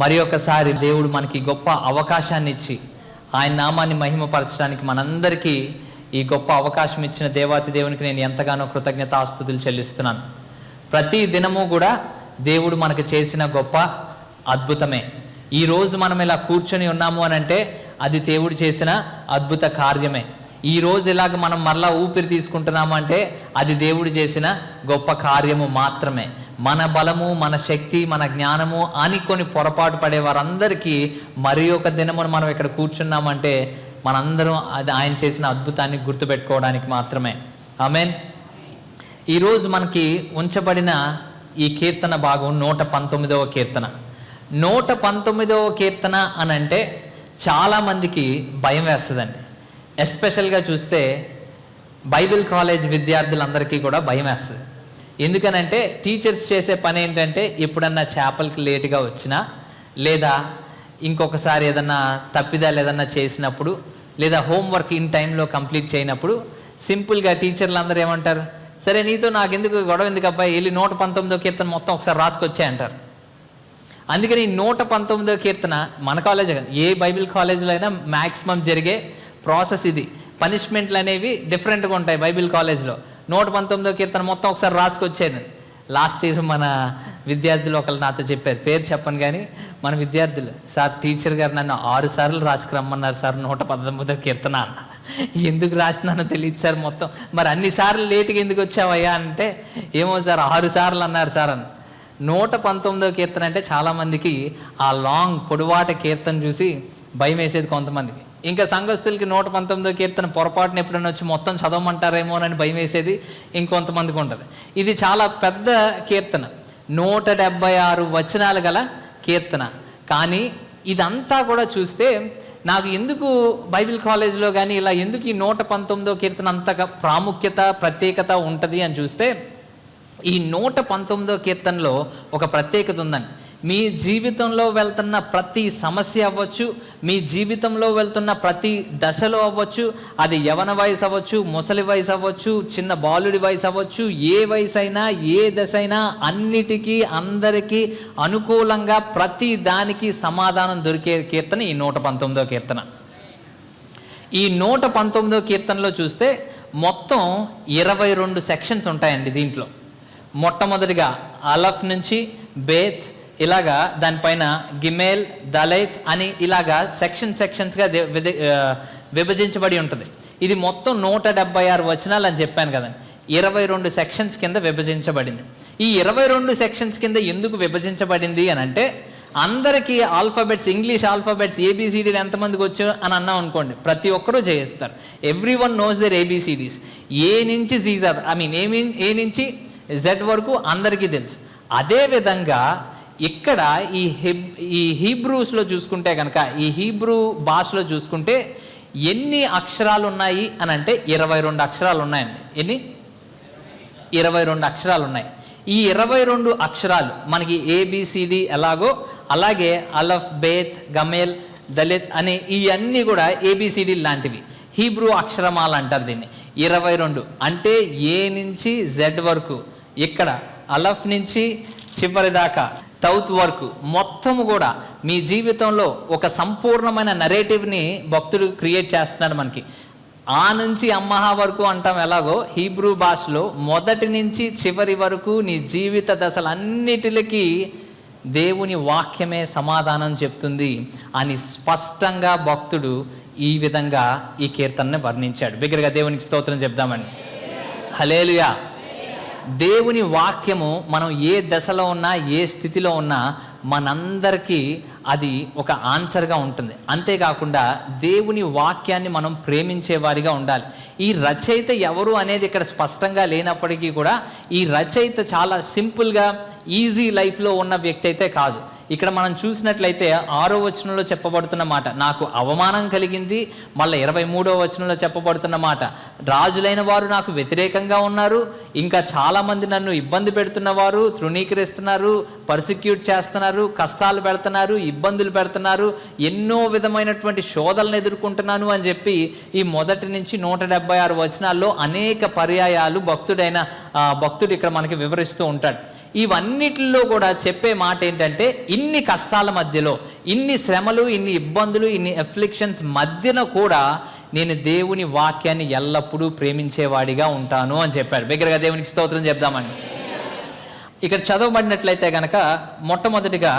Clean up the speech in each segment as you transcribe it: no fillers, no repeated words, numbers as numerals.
మరి ఒకసారి దేవుడు మనకి గొప్ప అవకాశాన్ని ఇచ్చి ఆయన నామాన్ని మహిమపరచడానికి మనందరికీ ఈ గొప్ప అవకాశం ఇచ్చిన దేవాతి దేవునికి నేను ఎంతగానో కృతజ్ఞతాస్తుతులు చెల్లిస్తున్నాను. ప్రతి దినము కూడా దేవుడు మనకు చేసిన గొప్ప అద్భుతమే. ఈరోజు మనం ఇలా కూర్చొని ఉన్నాము అని అంటే అది దేవుడు చేసిన అద్భుత కార్యమే. ఈరోజు ఇలాగ మనం మరలా ఊపిరి తీసుకుంటున్నాము అంటే అది దేవుడు చేసిన గొప్ప కార్యము మాత్రమే. మన బలము, మన శక్తి, మన జ్ఞానము అని కొన్ని పొరపాటు పడే వారందరికీ మరి ఒక దినమును మనం ఇక్కడ కూర్చున్నామంటే మనందరం అది ఆయన చేసిన అద్భుతాన్ని గుర్తుపెట్టుకోవడానికి మాత్రమే. ఆమేన్. ఈరోజు మనకి ఉంచబడిన ఈ కీర్తన భాగం 119వ కీర్తన. 119వ కీర్తన అని అంటే చాలామందికి భయం వేస్తుందండి. ఎస్పెషల్గా చూస్తే బైబిల్ కాలేజ్ విద్యార్థులందరికీ కూడా భయం వేస్తుంది. ఎందుకనంటే టీచర్స్ చేసే పని ఏంటంటే ఎప్పుడన్నా చేపలకి లేటుగా వచ్చినా, లేదా ఇంకొకసారి ఏదన్నా తప్పిదాలు ఏదన్నా చేసినప్పుడు, లేదా హోంవర్క్ ఇన్ టైంలో కంప్లీట్ చేయనప్పుడు సింపుల్గా టీచర్లు అందరూ ఏమంటారు, సరే నీతో నాకెందుకు గొడవ ఎందుకు అబ్బాయి, వెళ్ళి 119వ కీర్తన మొత్తం ఒకసారి రాసుకొచ్చే అంటారు. అందుకని 119వ కీర్తన మన కాలేజ్ ఏ బైబిల్ కాలేజీలో అయినా మ్యాక్సిమం జరిగే ప్రాసెస్ ఇది. పనిష్మెంట్లు అనేవి డిఫరెంట్గా ఉంటాయి బైబిల్ కాలేజ్లో. 119వ కీర్తన మొత్తం ఒకసారి రాసుకొచ్చాను. లాస్ట్ ఇయర్ మన విద్యార్థులు ఒకళ్ళు నాతో చెప్పారు, పేరు చెప్పను కానీ మన విద్యార్థులు, సార్ టీచర్ గారు నన్ను 6 సార్లు రాసుకురమ్మన్నారు సార్ 119వ కీర్తన అన్న. ఎందుకు రాసినానో తెలియదు సార్ మొత్తం. మరి అన్నిసార్లు లేటుగా ఎందుకు వచ్చావయ్యా అంటే, ఏమో సార్ 6 సార్లు అన్నారు సార్ అని. 119వ కీర్తన అంటే చాలామందికి ఆ లాంగ్ పొడవాటి కీర్తన చూసి భయం వేసేది కొంతమందికి. ఇంకా సంఘస్థులకి 119వ కీర్తన పొరపాటున ఎప్పుడైనా వచ్చి మొత్తం చదవమంటారేమోనని భయం వేసేది ఇంకొంతమందికి ఉంటుంది. ఇది చాలా పెద్ద కీర్తన, 176 వచనాలు గల కీర్తన. కానీ ఇదంతా కూడా చూస్తే నాకు ఎందుకు బైబిల్ కాలేజ్లో కానీ ఇలా ఎందుకు ఈ 119వ కీర్తన అంతగా ప్రాముఖ్యత, ప్రత్యేకత ఉంటుంది అని చూస్తే, ఈ 119వ కీర్తనలో ఒక ప్రత్యేకత ఉందండి. మీ జీవితంలో వెళ్తున్న ప్రతి సమస్య అవ్వచ్చు, మీ జీవితంలో వెళ్తున్న ప్రతి దశలో అవ్వచ్చు, అది యవన వయసు అవ్వచ్చు, ముసలి వయసు అవ్వచ్చు, చిన్న బాలుడి వయసు అవ్వచ్చు, ఏ వయసు అయినా ఏ దశ అయినా అన్నిటికీ అందరికీ అనుకూలంగా ప్రతి దానికి సమాధానం దొరికే కీర్తన ఈ 119వ కీర్తన. ఈ 119వ కీర్తనలో చూస్తే మొత్తం 22 సెక్షన్స్ ఉంటాయండి. దీంట్లో మొట్టమొదటిగా అలఫ్ నుంచి బేత్, ఇలాగా దానిపైన గిమేల్, దలైత్ అని ఇలాగా సెక్షన్స్గా విభజించబడి ఉంటుంది. ఇది మొత్తం 176 వచనాలు అని చెప్పాను కదండి. 22 సెక్షన్స్ కింద విభజించబడింది. ఈ 22 సెక్షన్స్ కింద ఎందుకు విభజించబడింది అని అంటే, అందరికీ ఆల్ఫాబెట్స్, ఇంగ్లీష్ ఆల్ఫాబెట్స్ ఏబిసిడీలు ఎంతమందికి వచ్చు అని అన్నాం అనుకోండి, ప్రతి ఒక్కరూ చేస్తారు. Everyone knows their ABCDs. A నుంచి జీజర్, ఏ నుంచి జెడ్ వరకు అందరికీ తెలుసు. అదేవిధంగా ఇక్కడ ఈ హీబ్రూస్లో చూసుకుంటే కనుక, ఈ హీబ్రూ భాషలో చూసుకుంటే ఎన్ని అక్షరాలు ఉన్నాయి అని అంటే 22 అక్షరాలు ఉన్నాయండి. ఎన్ని? 22 అక్షరాలు ఉన్నాయి. ఈ 22 అక్షరాలు మనకి ఏబిసిడి ఎలాగో అలాగే అలఫ్, బేత్, గమేల్, దళిత్ అని ఇవన్నీ కూడా ఏబిసిడి లాంటివి. హీబ్రూ అక్షరమాల అంటారు దీన్ని. 22 అంటే ఏ నుంచి జెడ్ వరకు, ఇక్కడ అలఫ్ నుంచి చివరి దాకా తౌత్ వరకు మొత్తము కూడా మీ జీవితంలో ఒక సంపూర్ణమైన నరేటివ్ని భక్తుడు క్రియేట్ చేస్తున్నాడు మనకి. ఆ నుంచి అమ్మహా వరకు అంటాం ఎలాగో, హీబ్రూ భాషలో మొదటి నుంచి చివరి వరకు నీ జీవిత దశలన్నిటికీ దేవుని వాక్యమే సమాధానం చెప్తుంది అని స్పష్టంగా భక్తుడు ఈ విధంగా ఈ కీర్తనని వర్ణించాడు. బిగ్గరగా దేవునికి స్తోత్రం చెప్దామండి. హల్లెలూయా. దేవుని వాక్యము మనం ఏ దశలో ఉన్నా, ఏ స్థితిలో ఉన్నా మనందరికీ అది ఒక ఆన్సర్గా ఉంటుంది. అంతేకాకుండా దేవుని వాక్యాన్ని మనం ప్రేమించే వారిగా ఉండాలి. ఈ రచయిత ఎవరు అనేది ఇక్కడ స్పష్టంగా లేనప్పటికీ కూడా ఈ రచయిత చాలా సింపుల్గా ఈజీ లైఫ్లో ఉన్న వ్యక్తి అయితే కాదు. ఇక్కడ మనం చూసినట్లయితే 6వ వచనంలో చెప్పబడుతున్న మాట నాకు అవమానం కలిగింది. మళ్ళీ 23వ వచనంలో చెప్పబడుతున్న మాట, రాజులైన వారు నాకు వ్యతిరేకంగా ఉన్నారు, ఇంకా చాలామంది నన్ను ఇబ్బంది పెడుతున్నవారు, తృణీకరిస్తున్నారు, పర్సిక్యూట్ చేస్తున్నారు, కష్టాలు పెడుతున్నారు, ఇబ్బందులు పెడుతున్నారు, ఎన్నో విధమైనటువంటి శోధనలు ఎదుర్కొంటున్నాను అని చెప్పి ఈ మొదటి నుంచి 176 వచనాల్లో అనేక పర్యాయాలు భక్తుడు ఇక్కడ మనకి వివరిస్తూ ఉంటాడు. ఇవన్నిటిలో కూడా చెప్పే మాట ఏంటంటే, ఇన్ని కష్టాల మధ్యలో, ఇన్ని శ్రమలు, ఇన్ని ఇబ్బందులు, ఇన్ని అఫ్లిక్షన్స్ మధ్యన కూడా నేను దేవుని వాక్యాన్ని ఎల్లప్పుడూ ప్రేమించేవాడిగా ఉంటాను అని చెప్పాడు. బిగ్గరగా దేవునికి స్తోత్రం చెప్దామండి. ఇక్కడ చదవబడినట్లయితే కనుక మొట్టమొదటిగా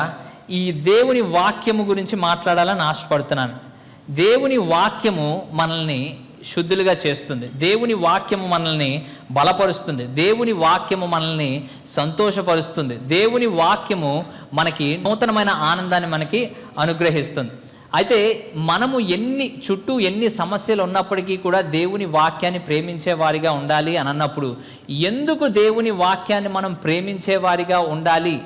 ఈ దేవుని వాక్యము గురించి మాట్లాడాలని ఆశపడుతున్నాను. దేవుని వాక్యము మనల్ని శుద్ధులుగా చేస్తుంది. దేవుని వాక్యము మనల్ని బలపరుస్తుంది. దేవుని వాక్యము మనల్ని సంతోషపరుస్తుంది. దేవుని వాక్యము మనకి నూతనమైన ఆనందాన్ని మనకి అనుగ్రహిస్తుంది. అయితే మనము చుట్టూ ఎన్ని సమస్యలు ఉన్నప్పటికీ కూడా దేవుని వాక్యాన్ని ప్రేమించే వారిగా ఉండాలి అని అన్నప్పుడు, ఎందుకు దేవుని వాక్యాన్ని మనం ప్రేమించే వారిగా ఉండాలి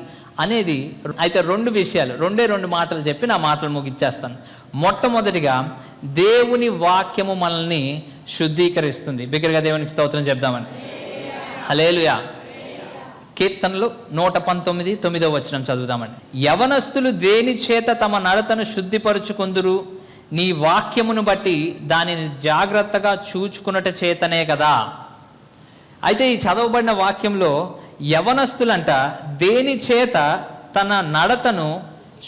అనేది అయితే రెండు మాటలు చెప్పి నా మాటలు ముగిచ్చేస్తాను. మొట్టమొదటిగా దేవుని వాక్యము మనల్ని శుద్ధీకరిస్తుంది. బిగ్గరగా దేవునికి స్తోత్రం చెప్దామని. హల్లెలూయా. కీర్తనలు 119, 9వ వచనం చదువుదామండి. యవనస్తులు దేని చేత తమ నడతను శుద్ధిపరుచుకొందురు, నీ వాక్యమును బట్టి దానిని జాగ్రత్తగా చూచుకున్నట చేతనే కదా. అయితే ఈ చదవబడిన వాక్యంలో యవనస్తులంట దేని చేత తన నడతను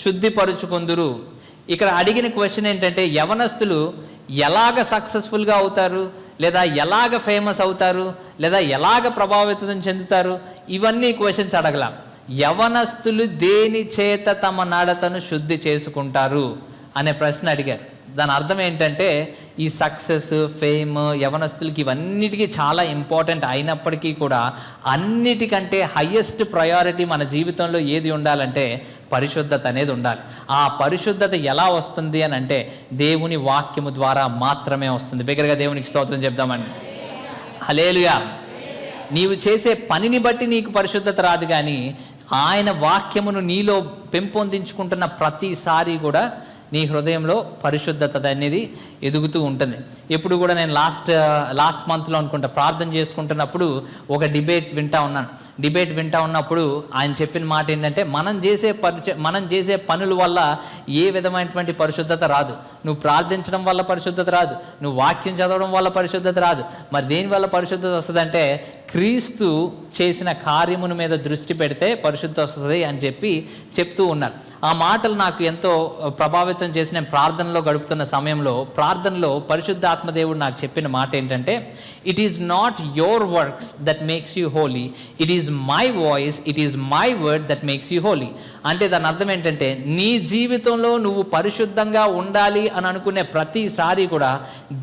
శుద్ధిపరుచుకొందురు. ఇక్కడ అడిగిన క్వశ్చన్ ఏంటంటే, యవనస్తులు ఎలాగ సక్సెస్ఫుల్గా అవుతారు, లేదా ఎలాగ ఫేమస్ అవుతారు, లేదా ఎలాగ ప్రభావితం చెందుతారు, ఇవన్నీ క్వశ్చన్స్ అడగల. యవనస్తులు దేని చేత తమ నడతను శుద్ధి చేసుకుంటారు అనే ప్రశ్న అడిగారు. దాని అర్థం ఏంటంటే, ఈ సక్సెస్, ఫేమ్ యవనస్తులకి ఇవన్నిటికీ చాలా ఇంపార్టెంట్ అయినప్పటికీ కూడా అన్నిటికంటే హయ్యెస్ట్ ప్రయారిటీ మన జీవితంలో ఏది ఉండాలంటే పరిశుద్ధత అనేది ఉండాలి. ఆ పరిశుద్ధత ఎలా వస్తుంది అని అంటే దేవుని వాక్యము ద్వారా మాత్రమే వస్తుంది. బిగ్గరగా దేవునికి స్తోత్రం చెప్దామండి. హల్లెలూయా. నీవు చేసే పనిని బట్టి నీకు పరిశుద్ధత రాదు, కానీ ఆయన వాక్యమును నీలో పెంపొందించుకుంటున్న ప్రతిసారి కూడా నీ హృదయంలో పరిశుద్ధత అనేది ఎదుగుతూ ఉంటుంది. ఎప్పుడు కూడా నేను లాస్ట్ మంత్లో అనుకుంటా ప్రార్థన చేసుకుంటున్నప్పుడు ఒక డిబేట్ వింటా ఉన్నప్పుడు ఆయన చెప్పిన మాట ఏంటంటే, మనం చేసే పనుల వల్ల ఏ విధమైనటువంటి పరిశుద్ధత రాదు. నువ్వు ప్రార్థించడం వల్ల పరిశుద్ధత రాదు, నువ్వు వాక్యం చదవడం వల్ల పరిశుద్ధత రాదు. మరి దేని వల్ల పరిశుద్ధత వస్తుందంటే, క్రీస్తు చేసిన కార్యముల మీద దృష్టి పెడితే పరిశుద్ధత వస్తుంది అని చెప్తూ ఉన్నారు. ఆ మాటలు నాకు ఎంతో ప్రభావితం చేసి నేను ప్రార్థనలో గడుపుతున్న సమయంలో పరిశుద్ధ ఆత్మదేవుడు నాకు చెప్పిన మాట ఏంటంటే, it is not your works that makes you holy, it is my voice, it is my word that makes you holy. అంటే దాని అర్థం ఏంటంటే, నీ జీవితంలో నువ్వు పరిశుద్ధంగా ఉండాలి అని అనుకునే ప్రతిసారి కూడా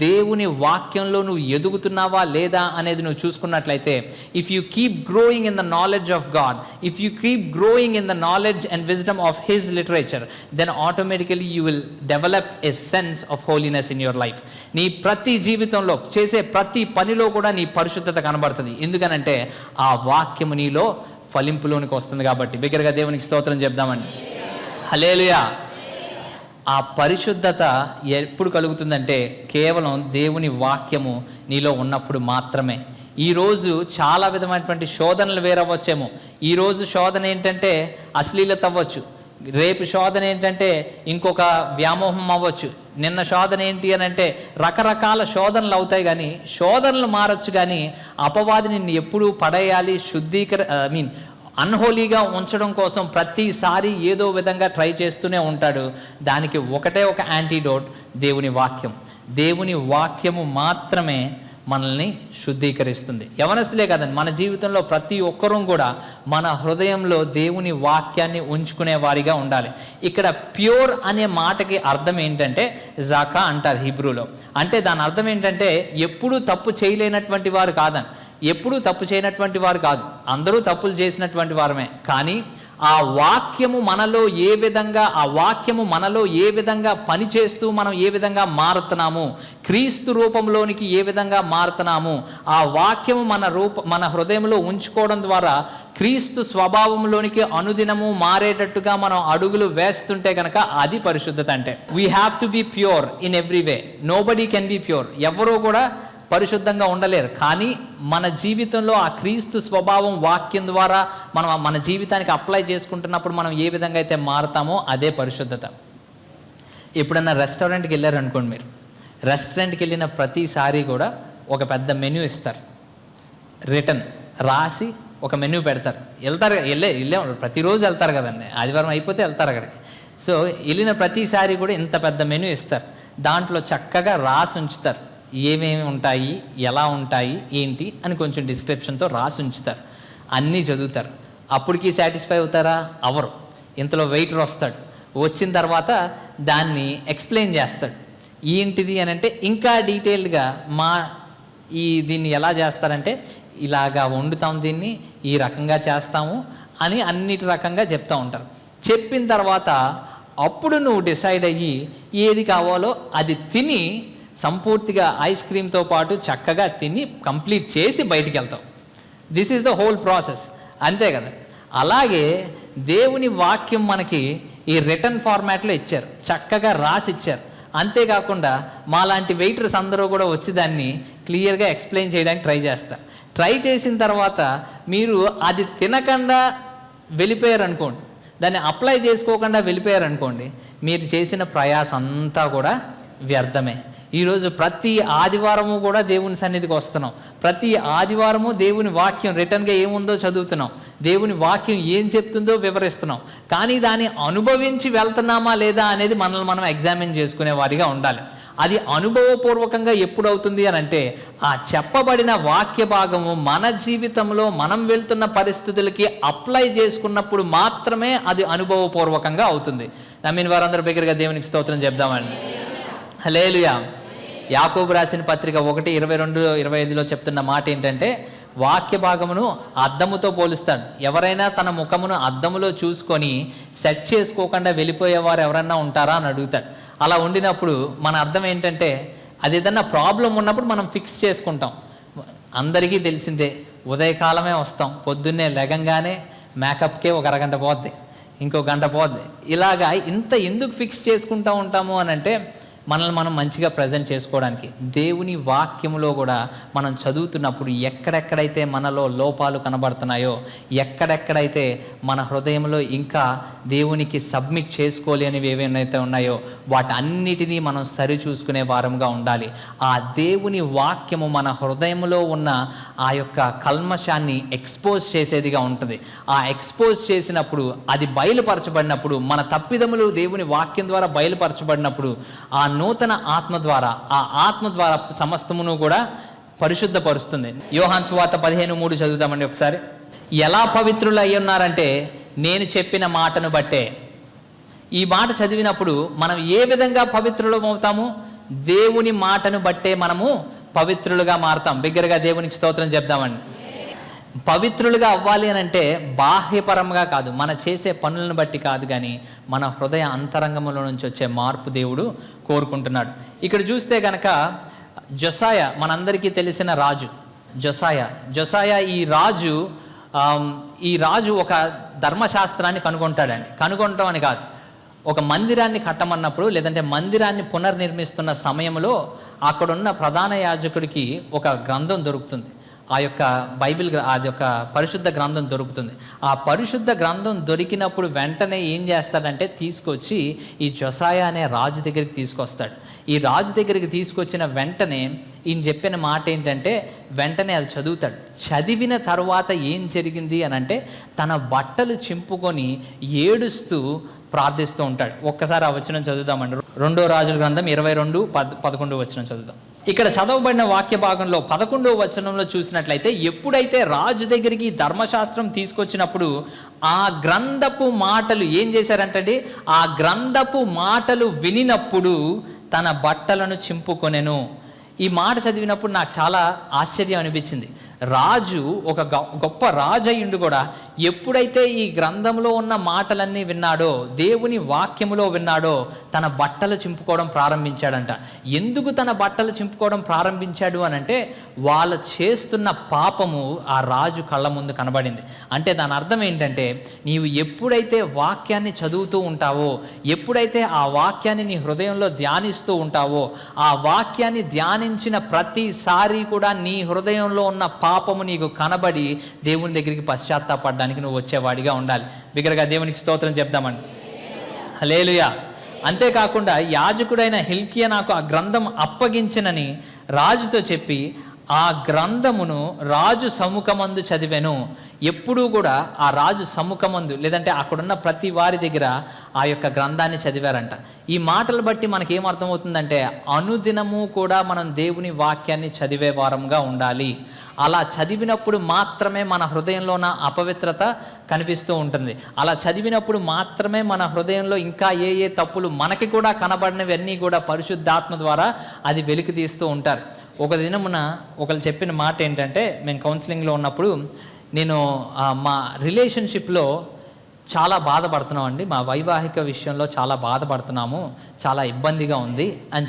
దేవుని వాక్యంలో నువ్వు ఎదుగుతున్నావా లేదా అనేది నువ్వు చూసుకున్నట్లయితే, if you keep growing in the knowledge of God, if you keep growing in the knowledge and wisdom of his literature, then automatically you will develop a sense of holiness in your life. నీ ప్రతి జీవితంలో చేసే ప్రతి పనిలో కూడా నీ పరిశుద్ధత కనబడుతుంది. ఎందుకనంటే ఆ వాక్యము నీలో ఫలింపులోనికి వస్తుంది కాబట్టి. బిగ్గరగా దేవునికి స్తోత్రం చెప్దామండి. హల్లెలూయా. ఆ పరిశుద్ధత ఎప్పుడు కలుగుతుందంటే కేవలం దేవుని వాక్యము నీలో ఉన్నప్పుడు మాత్రమే. ఈరోజు చాలా విధమైనటువంటి శోధనలు వేరవ్వచ్చేమో. ఈరోజు శోధన ఏంటంటే అశ్లీలత అవ్వచ్చు, రేపు శోధన ఏంటంటే ఇంకొక వ్యామోహం అవ్వచ్చు, నిన్న శోధన ఏంటి అని అంటే రకరకాల శోధనలు అవుతాయి. కానీ శోధనలు మారచ్చు, కానీ అపవాదిని నిన్ను ఎప్పుడూ పడేయాలి, అన్హోలీగా ఉంచడం కోసం ప్రతిసారి ఏదో విధంగా ట్రై చేస్తూనే ఉంటాడు. దానికి ఒకటే ఒక యాంటీడోట్, దేవుని వాక్యం. దేవుని వాక్యము మాత్రమే మనల్ని శుద్ధీకరిస్తుంది. యవనస్తులే కాదండి, మన జీవితంలో ప్రతి ఒక్కరూ కూడా మన హృదయంలో దేవుని వాక్యాన్ని ఉంచుకునే వారిగా ఉండాలి. ఇక్కడ ప్యూర్ అనే మాటకి అర్థం ఏంటంటే జాకా అంటారు హీబ్రూలో. అంటే దాని అర్థం ఏంటంటే ఎప్పుడూ తప్పు చేయలేనటువంటి వారు కాదని, ఎప్పుడూ తప్పు చేయనటువంటి వారు కాదు, అందరూ తప్పులు చేసినటువంటి వారమే. కానీ ఆ వాక్యము మనలో ఏ విధంగా పనిచేస్తూ మనం ఏ విధంగా మారుతున్నాము, క్రీస్తు రూపంలోనికి ఏ విధంగా మారుతున్నాము, ఆ వాక్యము మన హృదయంలో ఉంచుకోవడం ద్వారా క్రీస్తు స్వభావంలోనికి అనుదినము మారేటట్టుగా మనం అడుగులు వేస్తుంటే కనుక అది పరిశుద్ధత. అంటే we have to be pure in every way. Nobody can be pure. ఎవరూ కూడా పరిశుద్ధంగా ఉండలేరు. కానీ మన జీవితంలో ఆ క్రీస్తు స్వభావం వాక్యం ద్వారా మనం మన జీవితానికి అప్లై చేసుకుంటున్నప్పుడు మనం ఏ విధంగా అయితే మారుతామో అదే పరిశుద్ధత. ఎప్పుడన్నా రెస్టారెంట్కి వెళ్ళారనుకోండి, మీరు రెస్టారెంట్కి వెళ్ళిన ప్రతిసారి కూడా ఒక పెద్ద మెనూ ఇస్తారు, రిటర్న్ రాసి ఒక మెనూ పెడతారు. వెళ్ళే ప్రతిరోజు వెళ్తారు కదండి, ఆదివారం అయిపోతే వెళ్తారు అక్కడికి. సో వెళ్ళిన ప్రతిసారి కూడా ఇంత పెద్ద మెనూ ఇస్తారు. దాంట్లో చక్కగా రాసి ఉంచుతారు ఏమేమి ఉంటాయి, ఎలా ఉంటాయి, ఏంటి అని కొంచెం డిస్క్రిప్షన్తో రాసి ఉంచుతారు. అన్నీ చదువుతారు. అప్పటికి సాటిస్ఫై అవుతారా? అవరు. ఇంతలో వెయిటర్ వస్తాడు. వచ్చిన తర్వాత దాన్ని ఎక్స్ప్లెయిన్ చేస్తాడు. ఏంటిది అని అంటే ఇంకా డీటెయిల్డ్గా దీన్ని ఎలా చేస్తారంటే ఇలాగా వండుతాం, దీన్ని ఈ రకంగా చేస్తాము అని అన్నిటి రకంగా చెప్తూ ఉంటారు. చెప్పిన తర్వాత అప్పుడు నువ్వు డిసైడ్ అయ్యి ఏది కావాలో అది తిని సంపూర్తిగా ఐస్ క్రీమ్తో పాటు చక్కగా తిని కంప్లీట్ చేసి బయటికి వెళ్తావు. This is the whole process. అంతే కదా. అలాగే దేవుని వాక్యం మనకి ఈ రిటర్న్ ఫార్మాట్లో ఇచ్చారు, చక్కగా రాసి ఇచ్చారు. అంతేకాకుండా మాలాంటి వెయిటర్స్ అందరూ కూడా వచ్చి దాన్ని క్లియర్గా ఎక్స్ప్లెయిన్ చేయడానికి ట్రై చేస్తారు. ట్రై చేసిన తర్వాత మీరు అది తినకుండా వెళ్ళిపోయారనుకోండి, దాన్ని అప్లై చేసుకోకుండా వెళ్ళిపోయారనుకోండి, మీరు చేసిన ప్రయాసం అంతా కూడా వ్యర్థమే. ఈరోజు ప్రతి ఆదివారము కూడా దేవుని సన్నిధికి వస్తున్నాం. ప్రతి ఆదివారము దేవుని వాక్యం రిటర్న్గా ఏముందో చదువుతున్నాం, దేవుని వాక్యం ఏం చెప్తుందో వివరిస్తున్నాం. కానీ దాన్ని అనుభవించి వెళ్తున్నామా లేదా అనేది మనల్ని మనం ఎగ్జామిన్ చేసుకునే వారిగా ఉండాలి. అది అనుభవపూర్వకంగా ఎప్పుడు అవుతుంది అని అంటే ఆ చెప్పబడిన వాక్య భాగము మన జీవితంలో మనం వెళ్తున్న పరిస్థితులకి అప్లై చేసుకున్నప్పుడు మాత్రమే అది అనుభవపూర్వకంగా అవుతుంది. నమ్మిన వారందరూ బిగ్గరగా దేవునికి స్తోత్రం చెప్దామండి. హల్లెలూయా. యాకోబు రాసిన పత్రిక 1:22-25 చెప్తున్న మాట ఏంటంటే వాక్య భాగమును అద్దముతో పోలుస్తాడు. ఎవరైనా తన ముఖమును అద్దములో చూసుకొని సెట్ చేసుకోకుండా వెళ్ళిపోయేవారు ఎవరన్నా ఉంటారా అని అడుగుతాడు. అలా ఉండినప్పుడు మన అర్థం ఏంటంటే అది ఏదన్నా ప్రాబ్లం ఉన్నప్పుడు మనం ఫిక్స్ చేసుకుంటాం. అందరికీ తెలిసిందే, ఉదయకాలమే వస్తాం, పొద్దున్నే లెగంగానే మేకప్కే ఒక అరగంట పోద్ది, ఇంకో గంట పోద్ది. ఇలాగా ఇంత ఎందుకు ఫిక్స్ చేసుకుంటూ ఉంటాము అని అంటే మనల్ని మనం మంచిగా ప్రజెంట్ చేసుకోవడానికి. దేవుని వాక్యములో కూడా మనం చదువుతున్నప్పుడు ఎక్కడెక్కడైతే మనలో లోపాలు కనబడుతున్నాయో, ఎక్కడెక్కడైతే మన హృదయంలో ఇంకా దేవునికి సబ్మిట్ చేసుకోలేనివి ఏవైతే ఉన్నాయో వాటన్నిటినీ మనం సరిచూసుకునే వారంగా ఉండాలి. ఆ దేవుని వాక్యము మన హృదయంలో ఉన్న ఆ యొక్క కల్మషాన్ని ఎక్స్పోజ్ చేసేదిగా ఉంటుంది. ఆ ఎక్స్పోజ్ చేసినప్పుడు, అది బయలుపరచబడినప్పుడు, మన తప్పిదములు దేవుని వాక్యం ద్వారా బయలుపరచబడినప్పుడు ఆ నూతన ఆత్మ ద్వారా సమస్తమును కూడా పరిశుద్ధపరుస్తుంది. యోహాను సువార్త 15:3 చదువుతామండి ఒకసారి. ఎలా పవిత్రులు అయి ఉన్నారంటే నేను చెప్పిన మాటను బట్టే. ఈ మాట చదివినప్పుడు మనం ఏ విధంగా పవిత్రులం అవుతాము? దేవుని మాటను బట్టే మనము పవిత్రులుగా మారుతాం. బిగ్గరగా దేవునికి స్తోత్రం చెప్దామండి. పవిత్రులుగా అవ్వాలి అని అంటే బాహ్యపరంగా కాదు, మన చేసే పనులను బట్టి కాదు, కానీ మన హృదయ అంతరంగంలో నుంచి వచ్చే మార్పు దేవుడు కోరుకుంటున్నాడు. ఇక్కడ చూస్తే కనుక జొసాయ మనందరికీ తెలిసిన రాజు. జొసాయ ఈ రాజు ఒక ధర్మశాస్త్రాన్ని కనుగొంటాడండి. కనుగొనటం అని కాదు, ఒక మందిరాన్ని కట్టమన్నప్పుడు లేదంటే మందిరాన్ని పునర్నిర్మిస్తున్న సమయంలో అక్కడున్న ప్రధాన యాజకుడికి ఒక గ్రంథం దొరుకుతుంది. ఆ యొక్క బైబిల్, అది యొక్క పరిశుద్ధ గ్రంథం దొరుకుతుంది. ఆ పరిశుద్ధ గ్రంథం దొరికినప్పుడు వెంటనే ఏం చేస్తాడంటే తీసుకొచ్చి ఈ జొసాయ అనే రాజు దగ్గరికి తీసుకొస్తాడు. ఈ రాజు దగ్గరికి తీసుకొచ్చిన వెంటనే ఈయన చెప్పిన మాట ఏంటంటే వెంటనే అది చదువుతాడు. చదివిన తర్వాత ఏం జరిగింది అని అంటే తన బట్టలు చింపుకొని ఏడుస్తూ ప్రార్థిస్తూ ఉంటాడు. ఒక్కసారి ఆ వచనం చదువుదామండి. 2వ రాజుల గ్రంథం 22:11 వచనం చదువుదాం. ఇక్కడ చదవబడిన వాక్య భాగంలో 11వ వచనంలో చూసినట్లయితే ఎప్పుడైతే రాజు దగ్గరికి ధర్మశాస్త్రం తీసుకొచ్చినప్పుడు ఆ గ్రంథపు మాటలు ఏం చేశారంటే ఆ గ్రంథపు మాటలు వినినప్పుడు తన బట్టలను చింపుకొనెను. ఈ మాట చదివినప్పుడు నాకు చాలా ఆశ్చర్యం అనిపించింది. రాజు ఒక గొప్ప రాజు అయ్యుండి కూడా ఎప్పుడైతే ఈ గ్రంథంలో ఉన్న మాటలన్నీ విన్నాడో, దేవుని వాక్యములో విన్నాడో, తన బట్టలు చింపుకోవడం ప్రారంభించాడంట. ఎందుకు తన బట్టలు చింపుకోవడం ప్రారంభించాడు అని అంటే వాళ్ళు చేస్తున్న పాపము ఆ రాజు కళ్ళ ముందు కనబడింది. అంటే దాని అర్థం ఏంటంటే నీవు ఎప్పుడైతే వాక్యాన్ని చదువుతూ ఉంటావో, ఎప్పుడైతే ఆ వాక్యాన్ని నీ హృదయంలో ధ్యానిస్తూ ఉంటావో, ఆ వాక్యాన్ని ధ్యానించిన ప్రతిసారి కూడా నీ హృదయంలో ఉన్న పాపము నీకు కనబడి దేవుని దగ్గరికి పశ్చాత్తాపడడానికి నువ్వు వచ్చేవాడిగా ఉండాలి. బిగ్గరగా దేవునికి స్తోత్రం చెప్దామండి. హల్లెలూయా. అంతేకాకుండా యాజకుడైన హిల్కియా నాకు ఆ గ్రంథం అప్పగించినని రాజుతో చెప్పి ఆ గ్రంథమును రాజు సముఖమందు చదివెను. ఎప్పుడూ కూడా ఆ రాజు సముఖమందు లేదంటే అక్కడున్న ప్రతి వారి దగ్గర ఆ యొక్క గ్రంథాన్ని చదివారంట. ఈ మాటలు బట్టి మనకేం అర్థమవుతుందంటే అనుదినము కూడా మనం దేవుని వాక్యాన్ని చదివే వారంగా ఉండాలి. అలా చదివినప్పుడు మాత్రమే మన హృదయంలో ఉన్న అపవిత్రత కనిపిస్తూ ఉంటుంది. అలా చదివినప్పుడు మాత్రమే మన హృదయంలో ఇంకా ఏ ఏ తప్పులు మనకి కూడా కనబడినవన్నీ కూడా పరిశుద్ధాత్మ ద్వారా అది వెలికి తీస్తూ ఉంటారు. ఒక దినమున ఒకరు చెప్పిన మాట ఏంటంటే, మేము కౌన్సిలింగ్లో ఉన్నప్పుడు నేను మా రిలేషన్షిప్లో చాలా బాధపడుతున్నామండి, మా వైవాహిక విషయంలో చాలా బాధపడుతున్నాము, చాలా ఇబ్బందిగా ఉంది అని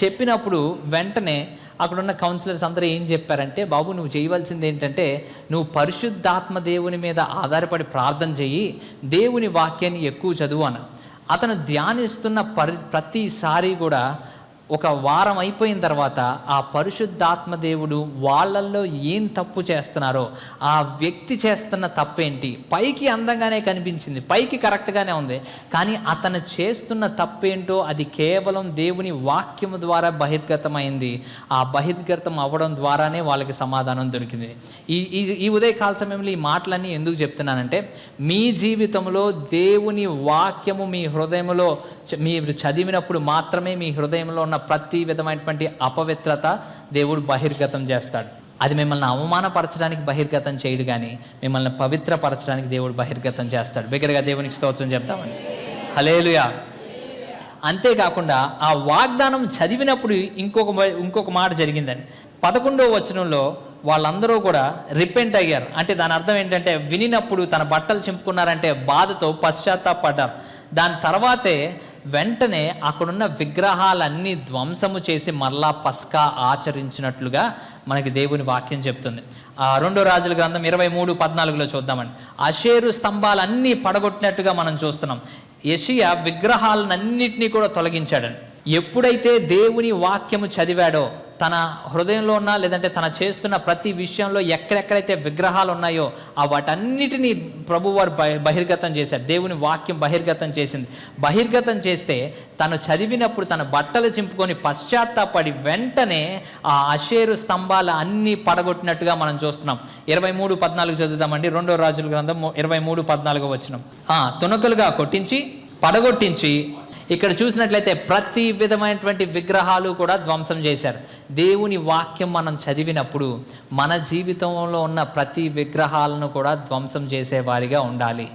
చెప్పినప్పుడు వెంటనే అక్కడున్న కౌన్సిలర్స్ అందరూ ఏం చెప్పారంటే, బాబు నువ్వు చేయవలసింది ఏంటంటే నువ్వు పరిశుద్ధాత్మ దేవుని మీద ఆధారపడి ప్రార్థన చెయ్యి, దేవుని వాక్యాన్ని ఎక్కువ చదువు అని. అతను ధ్యానిస్తున్న ప్రతిసారి కూడా ఒక వారం అయిపోయిన తర్వాత ఆ పరిశుద్ధాత్మ దేవుడు వాళ్ళల్లో ఏం తప్పు చేస్తున్నారో, ఆ వ్యక్తి చేస్తున్న తప్పేంటి, పైకి అందంగానే కనిపించింది, పైకి కరెక్ట్గానే ఉంది, కానీ అతను చేస్తున్న తప్పేంటో అది కేవలం దేవుని వాక్యము ద్వారా బహిర్గతమైంది. ఆ బహిర్గతం అవ్వడం ద్వారానే వాళ్ళకి సమాధానం దొరికింది. ఈ ఉదయకాల సమయంలో ఈ మాటలన్నీ ఎందుకు చెప్తున్నానంటే, మీ జీవితంలో దేవుని వాక్యము మీ హృదయంలో మీరు చదివినప్పుడు మాత్రమే మీ హృదయంలో ఉన్న ప్రతి విధమైనటువంటి అపవిత్రత దేవుడు బహిర్గతం చేస్తాడు. అది మిమ్మల్ని అవమానపరచడానికి బహిర్గతం చేయడు, కానీ మిమ్మల్ని పవిత్రపరచడానికి దేవుడు బహిర్గతం చేస్తాడు. బిగ్గరగా దేవునికి స్తోత్రం చెప్తామండి. హల్లెలూయా. అంతేకాకుండా ఆ వాగ్దానం చదివినప్పుడు ఇంకొక మాట జరిగిందండి. 11వ వచనంలో వాళ్ళందరూ కూడా రిపెంట్ అయ్యారు. అంటే దాని అర్థం ఏంటంటే, వినినప్పుడు తన బట్టలు చింపుకున్నారంటే బాధతో పశ్చాత్తాపడ్డారు. దాని తర్వాతే వెంటనే అక్కడున్న విగ్రహాలన్నీ ధ్వంసము చేసి మరలా పస్కా ఆచరించినట్లుగా మనకి దేవుని వాక్యం చెప్తుంది. 2 రాజుల గ్రంథం 23:14 చూద్దామండి. అషేరు స్తంభాలన్నీ పడగొట్టినట్టుగా మనం చూస్తున్నాం. యెషయా విగ్రహాలన్నింటినీ కూడా తొలగించాడని. ఎప్పుడైతే దేవుని వాక్యము చదివాడో, తన హృదయంలో ఉన్న లేదంటే తన చేస్తున్న ప్రతి విషయంలో ఎక్కడెక్కడైతే విగ్రహాలు ఉన్నాయో వాటన్నిటినీ ప్రభువారు బహిర్గతం చేశారు. దేవుని వాక్యం బహిర్గతం చేసింది. బహిర్గతం చేస్తే తను చదివినప్పుడు తన బట్టలు చింపుకొని పశ్చాత్తాపడి వెంటనే ఆ అషేరు స్తంభాలు అన్నీ పడగొట్టినట్టుగా మనం చూస్తున్నాం. 23:14 చదువుదామండి. 2వ రాజుల గ్రంథం 23:14 వచనం. తునకలుగా కొట్టించి పడగొట్టించి, ఇక్కడ చూసినట్లయితే ప్రతి విధమైనటువంటి విగ్రహాలు కూడా ధ్వంసం చేశారు. దేవుని వాక్యం మనం చదివినప్పుడు మన జీవితంలో ఉన్న ప్రతి విగ్రహాలను కూడా ధ్వంసం చేసేవారిగా ఉండాలి.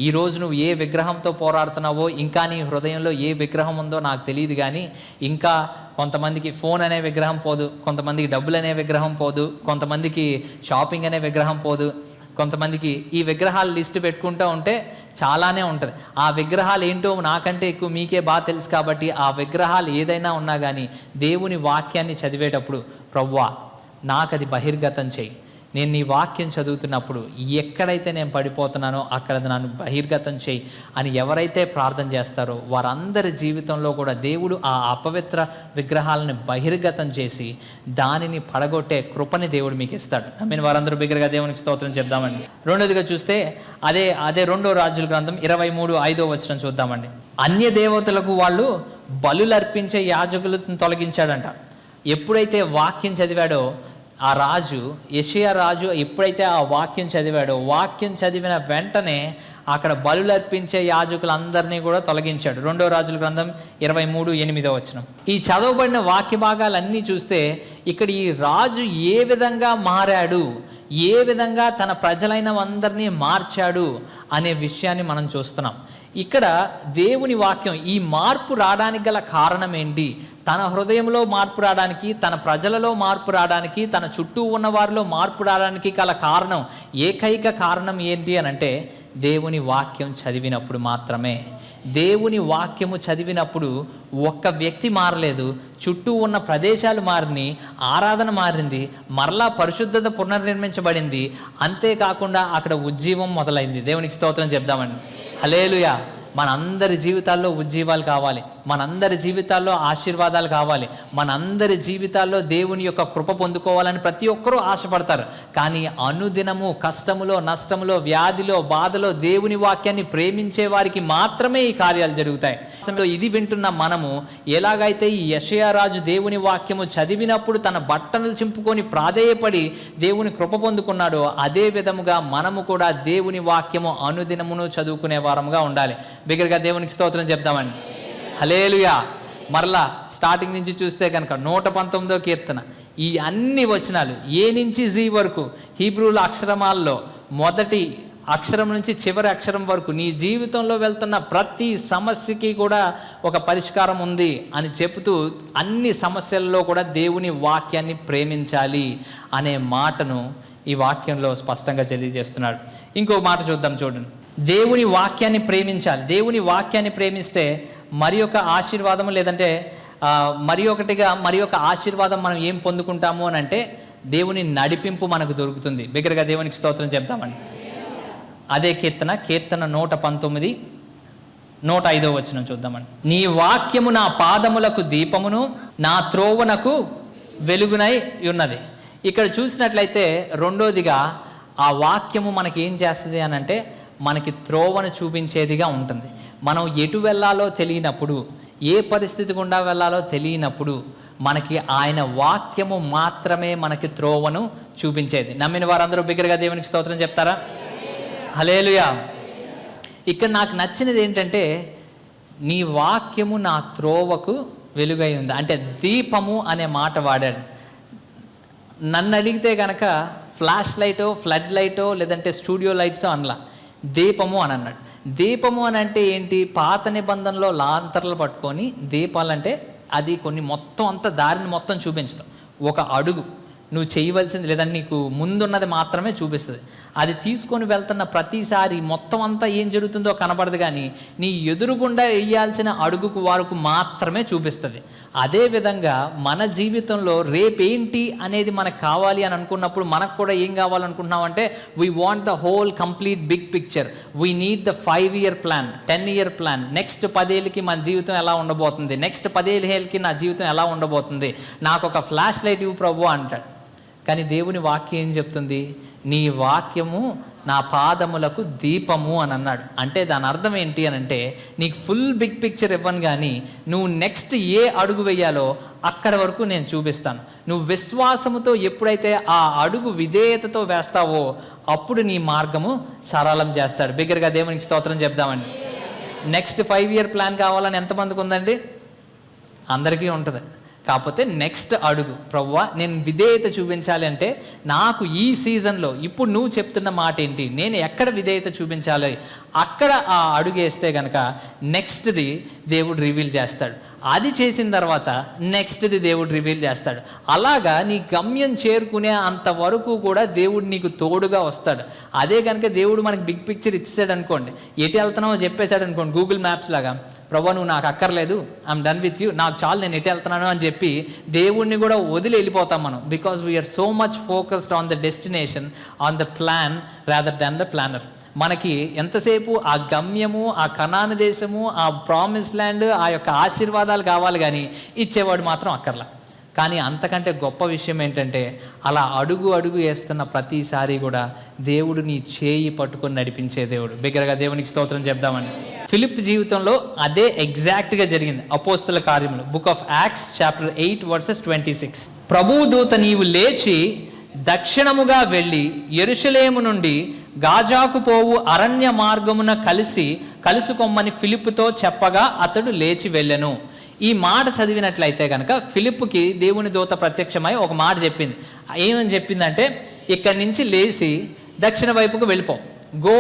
ఈరోజు నువ్వు ఏ విగ్రహంతో పోరాడుతున్నావో, ఇంకా నీ హృదయంలో ఏ విగ్రహం ఉందో నాకు తెలియదు, కానీ ఇంకా కొంతమందికి ఫోన్ అనే విగ్రహం పోదు, కొంతమందికి డబ్బులు అనే విగ్రహం పోదు, కొంతమందికి షాపింగ్ అనే విగ్రహం పోదు, కొంతమందికి ఈ విగ్రహాలు లిస్ట్ పెట్టుకుంటూ ఉంటే చాలానే ఉంటుంది. ఆ విగ్రహాలు ఏంటో నాకంటే ఎక్కువ మీకే బాగా తెలుసు కాబట్టి ఆ విగ్రహాలు ఏదైనా ఉన్నా కానీ దేవుని వాక్యాన్ని చదివేటప్పుడు, ప్రభువా నాకు అది బహిర్గతం చేయి, నేను నీ వాక్యం చదువుతున్నప్పుడు ఎక్కడైతే నేను పడిపోతున్నానో అక్కడ నన్ను బహిర్గతం చేయి అని ఎవరైతే ప్రార్థన చేస్తారో వారందరి జీవితంలో కూడా దేవుడు ఆ అపవిత్ర విగ్రహాలను బహిర్గతం చేసి దానిని పడగొట్టే కృపని దేవుడు మీకు ఇస్తాడు. నమ్మిన వారందరూ బిగ్గరగా దేవునికి స్తోత్రం చెప్దామండి. రెండోదిగా చూస్తే అదే 2వ రాజుల గ్రంథం 23:5 వచనం చూద్దామండి. అన్య దేవతలకు వాళ్ళు బలులర్పించే యాజకులను తొలగించాడంట. ఎప్పుడైతే వాక్యం చదివాడో ఆ రాజు, యెషయా రాజు ఎప్పుడైతే ఆ వాక్యం చదివాడో, వాక్యం చదివిన వెంటనే అక్కడ బలులర్పించే యాజకులందరినీ కూడా తొలగించాడు. 2వ రాజుల గ్రంథం 23:8 వచనం. ఈ చదవబడిన వాక్య భాగాలన్నీ చూస్తే ఇక్కడ ఈ రాజు ఏ విధంగా మారాడు, ఏ విధంగా తన ప్రజలైన అందరినీ మార్చాడు అనే విషయాన్ని మనం చూస్తున్నాం. ఇక్కడ దేవుని వాక్యం ఈ మార్పు రావడానికి గల కారణం ఏంటి, తన హృదయంలో మార్పు రావడానికి, తన ప్రజలలో మార్పు రావడానికి, తన చుట్టూ ఉన్న వారిలో మార్పు రావడానికి గల కారణం, ఏకైక కారణం ఏంటి అని అంటే దేవుని వాక్యం చదివినప్పుడు మాత్రమే. దేవుని వాక్యము చదివినప్పుడు ఒక్క వ్యక్తి మారలేదు, చుట్టూ ఉన్న ప్రదేశాలు మారినాయి, ఆరాధన మారింది, మరలా పరిశుద్ధత పునర్నిర్మించబడింది, అంతేకాకుండా అక్కడ ఉజ్జీవం మొదలైంది. దేవునికి స్తోత్రం చెప్దామండి. హల్లెలూయా. మనందరి జీవితాల్లో ఉజ్జీవాలు కావాలి, మనందరి జీవితాల్లో ఆశీర్వాదాలు కావాలి, మనందరి జీవితాల్లో దేవుని యొక్క కృప పొందుకోవాలని ప్రతి ఒక్కరూ ఆశపడతారు. కానీ అనుదినము కష్టములో, నష్టములో, వ్యాధిలో, బాధలో దేవుని వాక్యాన్ని ప్రేమించే వారికి మాత్రమే ఈ కార్యాలు జరుగుతాయి. ఇది వింటున్న మనము ఎలాగైతే ఈ యెషయా రాజు దేవుని వాక్యము చదివినప్పుడు తన బట్టలు చింపుకొని ప్రాధేయపడి దేవుని కృప పొందుకున్నాడో, అదే విధముగా మనము కూడా దేవుని వాక్యము అనుదినమును చదువుకునే వారముగా ఉండాలి. బిగ్గరగా దేవునికి స్తోత్రం చెప్దామండి. హల్లెలూయా. మరలా స్టార్టింగ్ నుంచి చూస్తే కనుక 119వ కీర్తన, ఈ అన్ని వచనాలు ఏ నుంచి జీ వరకు హీబ్రూల అక్షరమాల్లో మొదటి అక్షరం నుంచి చివరి అక్షరం వరకు నీ జీవితంలో వెళ్తున్న ప్రతి సమస్యకి కూడా ఒక పరిష్కారం ఉంది అని చెబుతూ అన్ని సమస్యల్లో కూడా దేవుని వాక్యాన్ని ప్రేమించాలి అనే మాటను ఈ వాక్యంలో స్పష్టంగా తెలియజేస్తున్నాడు. ఇంకో మాట చూద్దాం, చూడండి. దేవుని వాక్యాన్ని ప్రేమించాలి. దేవుని వాక్యాన్ని ప్రేమిస్తే మరి ఒక ఆశీర్వాదం, లేదంటే మరి ఒక ఆశీర్వాదం మనం ఏం పొందుకుంటాము అని అంటే దేవుని నడిపింపు మనకు దొరుకుతుంది. బిగ్గరగా దేవునికి స్తోత్రం చెప్తామండి. అదే కీర్తన 119, 105వ వచనం చూద్దామండి. నీ వాక్యము నా పాదములకు దీపమును, నా త్రోవనకు వెలుగునై ఉన్నది. ఇక్కడ చూసినట్లయితే రెండోదిగా ఆ వాక్యము మనకి ఏం చేస్తుంది అని అంటే మనకి త్రోవను చూపించేదిగా ఉంటుంది. మనం ఎటు వెళ్ళాలో తెలియనప్పుడు, ఏ పరిస్థితి గుండా వెళ్ళాలో తెలియనప్పుడు మనకి ఆయన వాక్యము మాత్రమే మనకి త్రోవను చూపించేది. నమ్మిన వారందరూ బిగ్గరగా దేవునికి స్తోత్రం చెప్తారా? హల్లెలూయా. ఇక్కడ నాకు నచ్చినది ఏంటంటే నీ వాక్యము నా త్రోవకు వెలుగై ఉంది అంటే దీపము అనే మాట వాడాడు. నన్ను అడిగితే కనుక ఫ్లాష్ లైటో, ఫ్లడ్ లైటో, లేదంటే స్టూడియో లైట్సో అనలా, దీపము అని అన్నాడు. దీపము అని అంటే ఏంటి? పాత నిబంధనలో లాంతర్లు పట్టుకొని దీపాలంటే అది కొన్ని మొత్తం అంతా దారిని మొత్తం చూపించడం. ఒక అడుగు నువ్వు చేయవలసింది లేదంటే నీకు ముందున్నది మాత్రమే చూపిస్తుంది. అది తీసుకొని వెళ్తున్న ప్రతిసారి మొత్తం అంతా ఏం జరుగుతుందో కనబడదు, కానీ నీ ఎదురుగుండా వేయాల్సిన అడుగుకు వారికి మాత్రమే చూపిస్తుంది. అదేవిధంగా మన జీవితంలో రేపేంటి అనేది మనకు కావాలి అని అనుకున్నప్పుడు మనకు కూడా ఏం కావాలనుకుంటున్నామంటే we want the whole complete big picture. We need the 5-year plan, 10-year plan. Next 10 ఏళ్ళకి మన జీవితం ఎలా ఉండబోతుంది, నెక్స్ట్ 15 ఏళ్ళకి నా జీవితం ఎలా ఉండబోతుంది, నాకు ఒక ఫ్లాష్ లైట్ ఇవ్వు ప్రభు అంటాడు. కానీ దేవుని వాక్యం ఏం చెప్తుంది? నీ వాక్యము నా పాదములకు దీపము అని అన్నాడు. అంటే దాని అర్థం ఏంటి అని అంటే నీకు ఫుల్ బిగ్ పిక్చర్ ఇవ్వను, కానీ నువ్వు నెక్స్ట్ ఏ అడుగు వేయాలో అక్కడ వరకు నేను చూపిస్తాను. నువ్వు విశ్వాసముతో ఎప్పుడైతే ఆ అడుగు విధేయతతో వేస్తావో అప్పుడు నీ మార్గము సరళం చేస్తాడు. బిగ్గరగా దేవునికి స్తోత్రం చెప్దామండి. నెక్స్ట్ 5-year ప్లాన్ కావాలని ఎంతమందికి ఉందండి? అందరికీ ఉంటుంది. కాకపోతే నెక్స్ట్ అడుగు, ప్రభువా నేను విధేయత చూపించాలి అంటే నాకు ఈ సీజన్లో ఇప్పుడు నువ్వు చెప్తున్న మాట ఏంటి, నేను ఎక్కడ విధేయత చూపించాలి, అక్కడ ఆ అడుగు వేస్తే కనుక నెక్స్ట్ది దేవుడు రివీల్ చేస్తాడు. అది చేసిన తర్వాత నెక్స్ట్ది దేవుడు రివీల్ చేస్తాడు. అలాగా నీ గమ్యం చేరుకునే అంతవరకు కూడా దేవుడు నీకు తోడుగా వస్తాడు. అదే కనుక దేవుడు మనకి బిగ్ పిక్చర్ ఇచ్చాడు అనుకోండి, ఎటు వెళ్తున్నావో చెప్పేశాడు అనుకోండి, గూగుల్ మ్యాప్స్ లాగా, ప్రభా నువ్వు నాకు అక్కర్లేదు, ఐఎమ్ డన్ విత్ యూ, నాకు చాలు, నేను ఎటు వెళ్తున్నాను అని చెప్పి దేవుణ్ణి కూడా వదిలి వెళ్ళిపోతాం మనం. Because we're so much focused on the destination, on the plan rather than the planner. మనకి ఎంతసేపు ఆ గమ్యము, ఆ కనాను దేశము, ఆ ప్రామిస్ ల్యాండ్, ఆ యొక్క ఆశీర్వాదాలు కావాలి, కానీ ఇచ్చేవాడు మాత్రం అక్కర్లా. కానీ అంతకంటే గొప్ప విషయం ఏంటంటే అలా అడుగు అడుగు వేస్తున్న ప్రతిసారి కూడా దేవుడు నీ చేయి పట్టుకొని నడిపించే దేవుడు. బిగ్గరగా దేవునికి స్తోత్రం చెప్దామండి. ఫిలిప్ జీవితంలో అదే ఎగ్జాక్ట్గా జరిగింది. అపోస్తల కార్యములు, బుక్ ఆఫ్ యాక్ట్స్ చాప్టర్ 8:26. ప్రభువు దూత నీవు లేచి దక్షిణముగా వెళ్ళి యెరూషలేము నుండి గాజాకు పోవు అరణ్య మార్గమున కలుసుకొమ్మని ఫిలిప్పుతో చెప్పగా అతడు లేచి వెళ్ళెను. ఈ మాట చదివినట్లయితే కనుక ఫిలిప్పుకి దేవుని దూత ప్రత్యక్షమై ఒక మాట చెప్పింది. ఏమని చెప్పిందంటే ఇక్కడి నుంచి లేచి దక్షిణ వైపుకు వెళ్ళిపో, go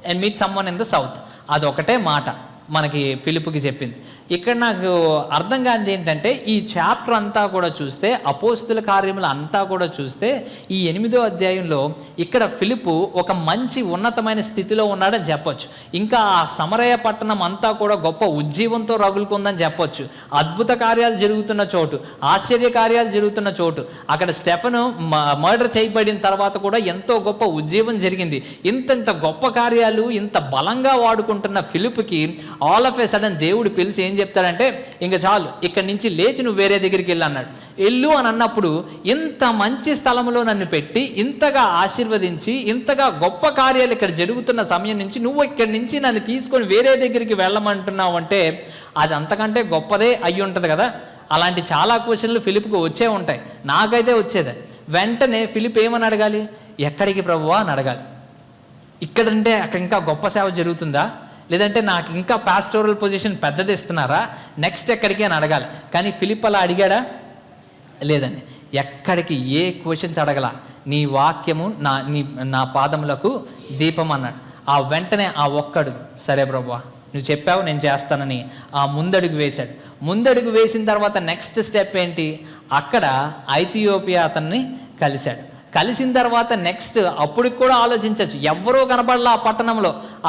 and meet someone in the south. అదొకటే మాట మనకి ఫిలిప్పుకి చెప్పింది. ఇక్కడ నాకు అర్థం కానిది ఏంటంటే, ఈ చాప్టర్ అంతా కూడా చూస్తే, అపోస్తుల కార్యములు అంతా కూడా చూస్తే, ఈ 8వ అధ్యాయంలో ఇక్కడ ఫిలిప్పు ఒక మంచి ఉన్నతమైన స్థితిలో ఉన్నాడని చెప్పొచ్చు. ఇంకా ఆ సమరయ పట్టణం అంతా కూడా గొప్ప ఉజ్జీవంతో రగులుకుందని చెప్పొచ్చు. అద్భుత కార్యాలు జరుగుతున్న చోటు, ఆశ్చర్య కార్యాలు జరుగుతున్న చోటు. అక్కడ స్టెఫెను మర్డర్ చేయబడిన తర్వాత కూడా ఎంతో గొప్ప ఉజ్జీవం జరిగింది. ఇంత గొప్ప కార్యాలు ఇంత బలంగా వాడుకుంటున్న ఫిలిప్కి ఆల్ ఆఫ్ ఏ సడన్ దేవుడు పిలిచి ఏం చెప్తాడంటే, ఇంకా చాలు, ఇక్కడి నుంచి లేచి నువ్వు వేరే దగ్గరికి వెళ్ళు అన్నాడు. వెళ్ళు అని అన్నప్పుడు, ఇంత మంచి స్థలంలో నన్ను పెట్టి ఇంతగా ఆశీర్వదించి ఇంతగా గొప్ప కార్యాలు ఇక్కడ జరుగుతున్న సమయం నుంచి నువ్వు ఇక్కడి నుంచి నన్ను తీసుకొని వేరే దగ్గరికి వెళ్ళమంటున్నావు అంటే అది అంతకంటే గొప్పదే అయ్యి ఉంటుంది కదా. అలాంటి చాలా క్వశ్చన్లు ఫిలిప్కు వచ్చే ఉంటాయి, నాకైతే వచ్చేదే. వెంటనే ఫిలిప్ ఏమని అడగాలి? ఎక్కడికి ప్రభువా అని అడగాలి. ఇక్కడంటే అక్కడ ఇంకా గొప్ప సేవ జరుగుతుందా, లేదంటే నాకు ఇంకా పాస్టోరల్ పొజిషన్ పెద్దది ఇస్తున్నారా, నెక్స్ట్ ఎక్కడికి అని అడగాలి. కానీ ఫిలిప్ అలా అడిగాడా? లేదండి. ఎక్కడికి ఏ క్వశ్చన్స్ అడగల. నీ వాక్యము నా పాదములకు దీపం అన్నాడు. ఆ వెంటనే ఆ ఒక్కడుగు, సరే ప్రభువా నువ్వు చెప్పావు నేను చేస్తానని ఆ ముందడుగు వేశాడు. ముందడుగు వేసిన తర్వాత నెక్స్ట్ స్టెప్ ఏంటి? అక్కడ ఐథియోపియా అతన్ని కలిసిన తర్వాత నెక్స్ట్ అప్పటికి కూడా ఆలోచించవచ్చు. ఎవరో కనబడలా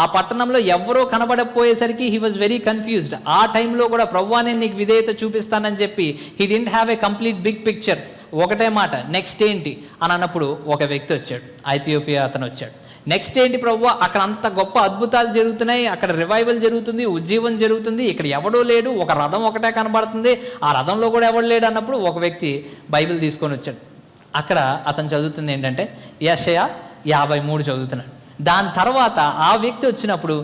ఆ పట్టణంలో ఎవరో కనబడకపోయేసరికి హీ వాజ్ వెరీ కన్ఫ్యూజ్డ్. ఆ టైంలో కూడా ప్రభువా నేను నీకు విధేయత చూపిస్తానని చెప్పి he didn't have a complete big picture. ఒకటే మాట, నెక్స్ట్ ఏంటి అని అన్నప్పుడు ఒక వ్యక్తి వచ్చాడు, ఐథియోపియా అతను వచ్చాడు. నెక్స్ట్ ఏంటి ప్రభువా, అక్కడ అంత గొప్ప అద్భుతాలు జరుగుతున్నాయి, అక్కడ రివైవల్ జరుగుతుంది, ఉజ్జీవం జరుగుతుంది, ఇక్కడ ఎవడో లేడు, ఒక రథం ఒకటే కనబడుతుంది, ఆ రథంలో కూడా ఎవడు లేడు అన్నప్పుడు ఒక వ్యక్తి బైబిల్ తీసుకొని వచ్చాడు. అక్కడ అతను చదువుతుంది ఏంటంటే యెషయా 53 చదువుతున్నాడు. దాని తర్వాత ఆ వ్యక్తి వచ్చినప్పుడు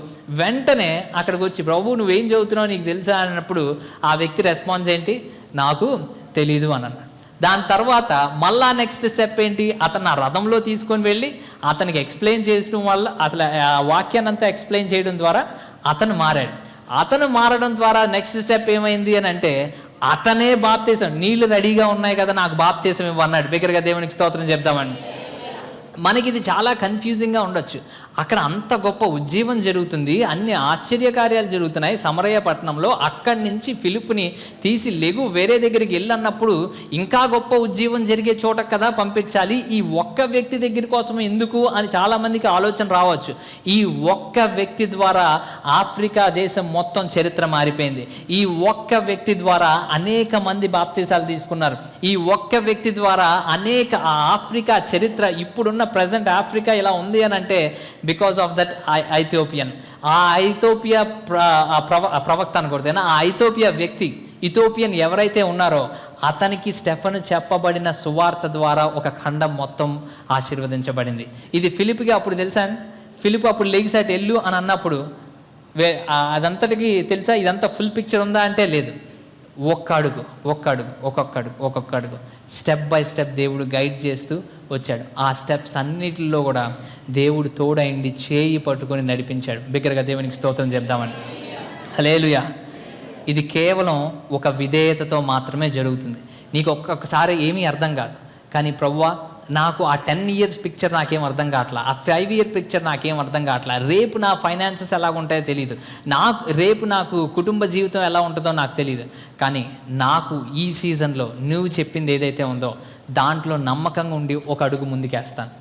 వెంటనే అక్కడికి వచ్చి, ప్రభు నువ్వేం చదువుతున్నావు నీకు తెలుసా అన్నప్పుడు ఆ వ్యక్తి రెస్పాన్స్ ఏంటి? నాకు తెలీదు అని అన్నాడు. దాని తర్వాత మళ్ళా నెక్స్ట్ స్టెప్ ఏంటి? అతను ఆ రథంలో తీసుకొని వెళ్ళి అతనికి ఎక్స్ప్లెయిన్ చేయడం వల్ల, అసలు ఆ వాక్యాన్ని అంతా ఎక్స్ప్లెయిన్ చేయడం ద్వారా అతను మారాడు. అతను మారడం ద్వారా నెక్స్ట్ స్టెప్ ఏమైంది అని అంటే, అతనే బాప్తీసం, నీళ్లు రెడీగా ఉన్నాయి కదా నాకు బాప్తీసం ఇవ్వన్నాడు. బిగ్గరగా దేవునికి స్తోత్రం చెప్దామండి. మనకి ఇది చాలా కన్ఫ్యూజింగ్గా ఉండొచ్చు. అక్కడ అంత గొప్ప ఉజ్జీవం జరుగుతుంది, అన్ని ఆశ్చర్యకార్యాలు జరుగుతున్నాయి సమరయ పట్టణంలో. అక్కడి నుంచి ఫిలిప్పుని తీసి లెగు వేరే దగ్గరికి వెళ్ళన్నప్పుడు ఇంకా గొప్ప ఉజ్జీవం జరిగే చోట కదా పంపించాలి. ఈ ఒక్క వ్యక్తి దగ్గర కోసం ఎందుకు అని చాలామందికి ఆలోచన రావచ్చు. ఈ ఒక్క వ్యక్తి ద్వారా ఆఫ్రికా దేశం మొత్తం చరిత్ర మారిపోయింది. ఈ ఒక్క వ్యక్తి ద్వారా అనేక మంది బాప్తీసాలు తీసుకున్నారు. ఈ ఒక్క వ్యక్తి ద్వారా అనేక ఆఫ్రికా చరిత్ర, ఇప్పుడున్న ప్రజెంట్ ఆఫ్రికా ఇలా ఉంది అని అంటే బికాస్ ఆఫ్ దట్ ఐథియోపియన్. ఆ ఐథియోపియా ప్రవక్త అనకూడదు, ఆ ఐథియోపియా వ్యక్తి, ఇథియోపియన్ ఎవరైతే ఉన్నారో అతనికి స్టెఫెను చెప్పబడిన సువార్త ద్వారా ఒక ఖండం మొత్తం ఆశీర్వదించబడింది. ఇది ఫిలిప్కి అప్పుడు తెలుసా? ఫిలిప్ అప్పుడు లెగిసాట్ ఎల్లు అని అన్నప్పుడు అదంతటికి తెలుసా? ఇదంతా ఫుల్ పిక్చర్ ఉందా అంటే లేదు. ఒక్కొక్క అడుగు స్టెప్ బై స్టెప్ దేవుడు గైడ్ చేస్తూ వచ్చాడు. ఆ స్టెప్స్ అన్నిటిలో కూడా దేవుడు తోడైండి చేయి పట్టుకొని నడిపించాడు. బిగ్గరగా దేవునికి స్తోత్రం చెప్దామని. హల్లెలూయా. ఇది కేవలం ఒక విధేయతతో మాత్రమే జరుగుతుంది. నీకు ఒక్కొక్కసారి ఏమీ అర్థం కాదు, కానీ ప్రభువా నాకు ఆ 10 years పిక్చర్ నాకేం అర్థం కావట్లా, ఆ 5 year పిక్చర్ నాకేం అర్థం కావట్లా, రేపు నా ఫైనాన్సెస్ ఎలా ఉంటాయో తెలియదు, రేపు నాకు కుటుంబ జీవితం ఎలా ఉంటుందో నాకు తెలియదు, కానీ నాకు ఈ సీజన్లో నువ్వు చెప్పింది ఏదైతే ఉందో దాంట్లో నమ్మకంగా ఉండి ఒక అడుగు ముందుకేస్తాను.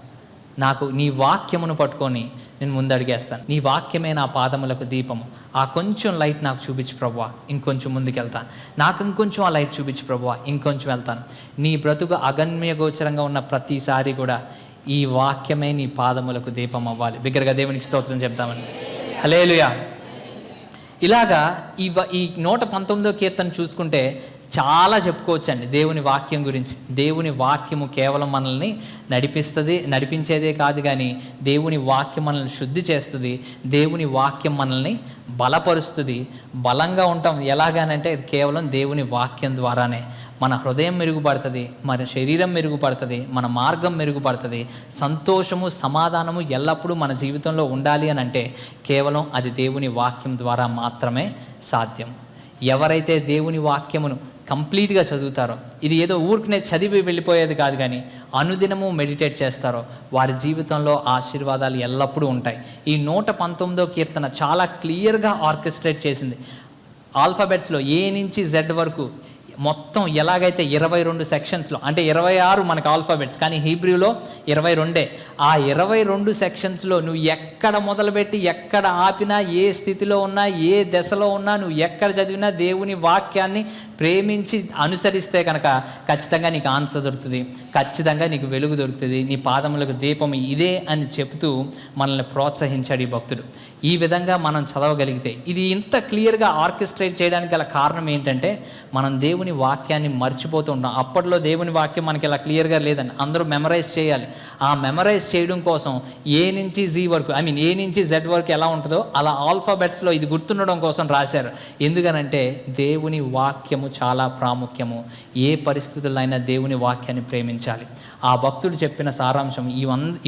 నాకు నీ వాక్యమును పట్టుకొని నేను ముందడిగేస్తాను. నీ వాక్యమే నా పాదములకు దీపము. ఆ కొంచెం లైట్ నాకు చూపించు ప్రభువా, ఇంకొంచెం ముందుకెళ్తాను. నాకు ఇంకొంచెం ఆ లైట్ చూపించు ప్రభువా, ఇంకొంచెం వెళ్తాను. నీ బ్రతుకు అగమ్య గోచరంగా ఉన్న ప్రతిసారి కూడా ఈ వాక్యమే నీ పాదములకు దీపం అవ్వాలి. బిగ్గరగా దేవునికి స్తోత్రం చెప్తామని. హల్లెలూయా. ఇలాగా ఈ 119వ కీర్తన చూసుకుంటే చాలా చెప్పుకోవచ్చండి దేవుని వాక్యం గురించి. దేవుని వాక్యము కేవలం మనల్ని నడిపించేదే కాదు, కానీ దేవుని వాక్యం మనల్ని శుద్ధి చేస్తుంది. దేవుని వాక్యం మనల్ని బలపరుస్తుంది. బలంగా ఉంటాం ఎలాగానంటే కేవలం దేవుని వాక్యం ద్వారానే. మన హృదయం మెరుగుపడుతుంది, మన శరీరం మెరుగుపడుతుంది, మన మార్గం మెరుగుపడుతుంది. సంతోషము సమాధానము ఎల్లప్పుడూ మన జీవితంలో ఉండాలి అని అంటే కేవలం అది దేవుని వాక్యం ద్వారా మాత్రమే సాధ్యం. ఎవరైతే దేవుని వాక్యమును కంప్లీట్గా చదువుతారో, ఇది ఏదో ఊరికనే చదివి వెళ్ళిపోయేది కాదు, కానీ అనుదినము మెడిటేట్ చేస్తారో వారి జీవితంలో ఆశీర్వాదాలు ఎల్లప్పుడూ ఉంటాయి. ఈ 119వ కీర్తన చాలా క్లియర్గా ఆర్కెస్ట్రేట్ చేసింది. ఆల్ఫాబెట్స్లో ఏ నుంచి జెడ్ వరకు మొత్తం ఎలాగైతే 22 సెక్షన్స్లో, అంటే 26 మనకు ఆల్ఫాబెట్స్, కానీ హీబ్రూలో 22. ఆ 22 సెక్షన్స్లో నువ్వు ఎక్కడ మొదలుపెట్టి ఎక్కడ ఆపినా, ఏ స్థితిలో ఉన్నా, ఏ దశలో ఉన్నా, నువ్వు ఎక్కడ చదివినా దేవుని వాక్యాన్ని ప్రేమించి అనుసరిస్తే కనుక ఖచ్చితంగా నీకు ఆన్సర్ దొరుకుతుంది, ఖచ్చితంగా నీకు వెలుగు దొరుకుతుంది, నీ పాదములకు దీపం ఇదే అని చెబుతూ మనల్ని ప్రోత్సహించాడు ఈ భక్తుడు. ఈ విధంగా మనం చదవగలిగితే, ఇది ఇంత క్లియర్గా ఆర్కెస్ట్రేట్ చేయడానికి గల కారణం ఏంటంటే మనం దేవుని వాక్యాన్ని మర్చిపోతూ ఉంటాం. అప్పట్లో దేవుని వాక్యం మనకి ఇలా క్లియర్గా లేదని అందరూ మెమరైజ్ చేయాలి. ఆ మెమరైజ్ చేయడం కోసం ఏ నుంచి జీ వరకు, ఏ నుంచి జెడ్ వరకు ఎలా ఉంటుందో అలా ఆల్ఫాబెట్స్లో ఇది గుర్తుండడం కోసం రాశారు. ఎందుకనంటే దేవుని వాక్యము చాలా ప్రాముఖ్యము. ఏ పరిస్థితుల్లో అయినా దేవుని వాక్యాన్ని ప్రేమించాలి. ఆ భక్తుడు చెప్పిన సారాంశం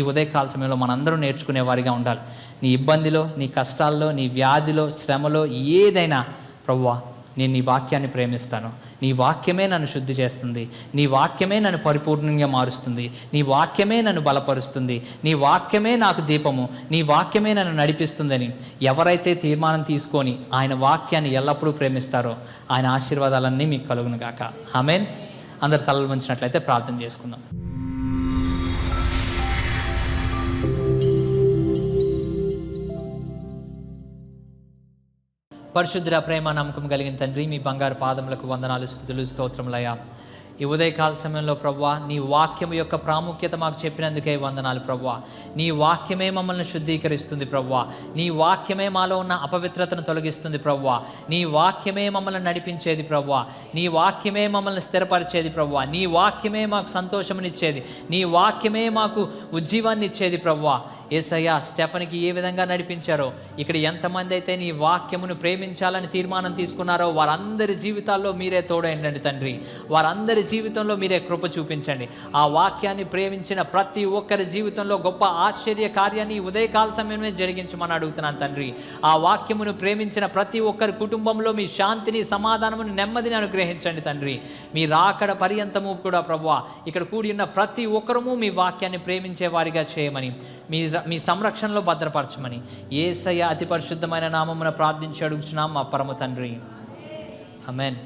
ఈ ఉదయకాల సమయంలో మనందరూ నేర్చుకునే వారిగా ఉండాలి. నీ ఇబ్బందిలో, నీ కష్టాల్లో, నీ వ్యాధిలో, శ్రమలో ఏదైనా, ప్రభువా నేను నీ వాక్యాన్ని ప్రేమిస్తాను, నీ వాక్యమే నన్ను శుద్ధి చేస్తుంది, నీ వాక్యమే నన్ను పరిపూర్ణంగా మారుస్తుంది, నీ వాక్యమే నన్ను బలపరుస్తుంది, నీ వాక్యమే నాకు దీపము, నీ వాక్యమే నన్ను నడిపిస్తుందని ఎవరైతే తీర్మానం తీసుకొని ఆయన వాక్యాన్ని ఎల్లప్పుడూ ప్రేమిస్తారో ఆయన ఆశీర్వాదాలన్నీ మీకు కలుగును గాక. ఆమేన్. అందరు తలలు వంచినట్లయితే ప్రార్థన చేసుకుందాం. పరిశుద్ధ ప్రేమ నమ్మకం కలిగిన తండ్రి, మీ బంగారు పాదములకు వందనాలు, స్తుతులు, స్తోత్రములయ్యా. ఈ ఉదయకాల సమయంలో ప్రభువా నీ వాక్యం యొక్క ప్రాముఖ్యత మాకు చెప్పినందుకే వందనాలు ప్రభువా. నీ వాక్యమే మమ్మల్ని శుద్ధీకరిస్తుంది ప్రభువా. నీ వాక్యమే మాలో ఉన్న అపవిత్రతను తొలగిస్తుంది ప్రభువా. నీ వాక్యమే మమ్మల్ని నడిపించేది ప్రభువా. నీ వాక్యమే మమ్మల్ని స్థిరపరిచేది ప్రభువా. నీ వాక్యమే మాకు సంతోషమునిచ్చేది. నీ వాక్యమే మాకు ఉజ్జీవాన్ని ఇచ్చేది ప్రభువా. యేసయ్యా, స్టెఫన్కి ఏ విధంగా నడిపించారో, ఇక్కడ ఎంతమంది అయితే నీ వాక్యమును ప్రేమించాలని తీర్మానం తీసుకున్నారో వారందరి జీవితాల్లో మీరే తోడైండండి తండ్రి. వారందరి జీవితంలో మీరే కృప చూపించండి. ఆ వాక్యాన్ని ప్రేమించిన ప్రతి ఒక్కరి జీవితంలో గొప్ప ఆశ్చర్య కార్యాన్ని ఉదయకాల సమయమే జరిగించమని అడుగుతున్నాను తండ్రి. ఆ వాక్యమును ప్రేమించిన ప్రతి ఒక్కరి కుటుంబంలో మీ శాంతిని, సమాధానమును, నెమ్మదిని అనుగ్రహించండి తండ్రి. మీ రాకడ పర్యంతము కూడా ప్రభువా ఇక్కడ కూడి ఉన్న ప్రతి ఒక్కరము మీ వాక్యాన్ని ప్రేమించే వారిగా చేయమని, మీ సంరక్షణలో భద్రపరచమని యేసయ్య అతి పరిశుద్ధమైన నామమున ప్రార్థించి అడుగుచున్నాం మా పరమ తండ్రి. ఆమేన్.